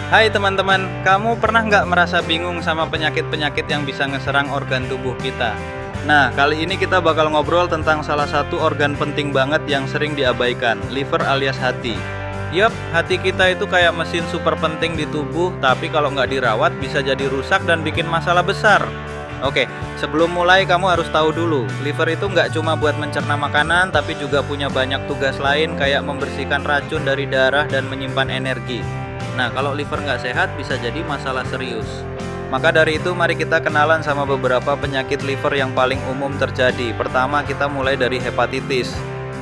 Hai teman-teman, kamu pernah nggak merasa bingung sama penyakit-penyakit yang bisa ngeserang organ tubuh kita? Nah, kali ini kita bakal ngobrol tentang salah satu organ penting banget yang sering diabaikan, liver alias hati. Yup, hati kita itu kayak mesin super penting di tubuh, tapi kalau nggak dirawat bisa jadi rusak dan bikin masalah besar. Oke, sebelum mulai kamu harus tahu dulu, liver itu nggak cuma buat mencerna makanan, tapi juga punya banyak tugas lain kayak membersihkan racun dari darah dan menyimpan energi. Nah, kalau liver nggak sehat bisa jadi masalah serius. Maka dari itu mari kita kenalan sama beberapa penyakit liver yang paling umum terjadi. Pertama kita mulai dari hepatitis.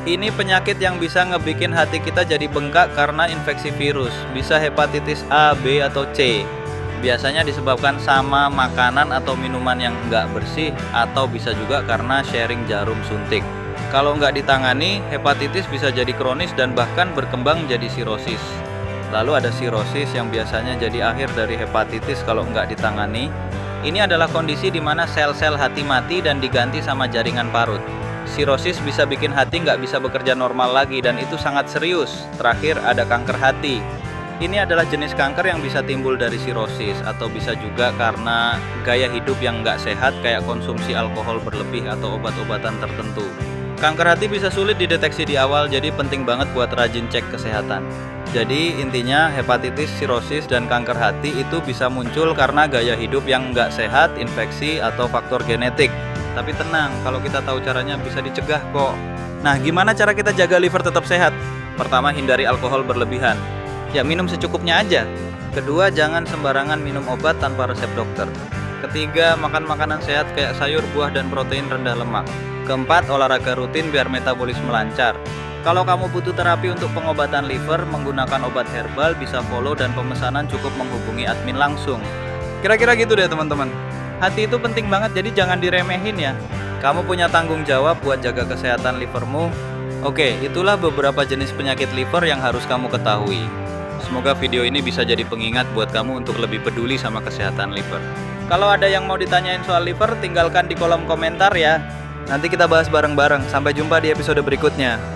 Ini penyakit yang bisa ngebikin hati kita jadi bengkak karena infeksi virus. Bisa hepatitis A, B, atau C. Biasanya disebabkan sama makanan atau minuman yang nggak bersih, atau bisa juga karena sharing jarum suntik. Kalau nggak ditangani, hepatitis bisa jadi kronis dan bahkan berkembang jadi sirosis. Lalu ada sirosis yang biasanya jadi akhir dari hepatitis kalau nggak ditangani. Ini adalah kondisi di mana sel-sel hati mati dan diganti sama jaringan parut. Sirosis bisa bikin hati nggak bisa bekerja normal lagi dan itu sangat serius. Terakhir ada kanker hati. Ini adalah jenis kanker yang bisa timbul dari sirosis atau bisa juga karena gaya hidup yang nggak sehat kayak konsumsi alkohol berlebih atau obat-obatan tertentu. Kanker hati bisa sulit dideteksi di awal, jadi penting banget buat rajin cek kesehatan. Jadi intinya hepatitis, sirosis, dan kanker hati itu bisa muncul karena gaya hidup yang nggak sehat, infeksi, atau faktor genetik. Tapi tenang, kalau kita tahu caranya bisa dicegah kok. Nah, gimana cara kita jaga liver tetap sehat? Pertama, hindari alkohol berlebihan. Ya, minum secukupnya aja. Kedua, jangan sembarangan minum obat tanpa resep dokter. Ketiga, makan makanan sehat kayak sayur, buah, dan protein rendah lemak. Keempat, olahraga rutin biar metabolisme lancar. Kalau kamu butuh terapi untuk pengobatan liver menggunakan obat herbal, bisa follow dan pemesanan cukup menghubungi admin langsung. Kira-kira gitu deh teman-teman. Hati itu penting banget, jadi jangan diremehin ya. Kamu punya tanggung jawab buat jaga kesehatan livermu. Oke, itulah beberapa jenis penyakit liver yang harus kamu ketahui. Semoga video ini bisa jadi pengingat buat kamu untuk lebih peduli sama kesehatan liver. Kalau ada yang mau ditanyain soal liver, tinggalkan di kolom komentar ya. Nanti kita bahas bareng-bareng. Sampai jumpa di episode berikutnya.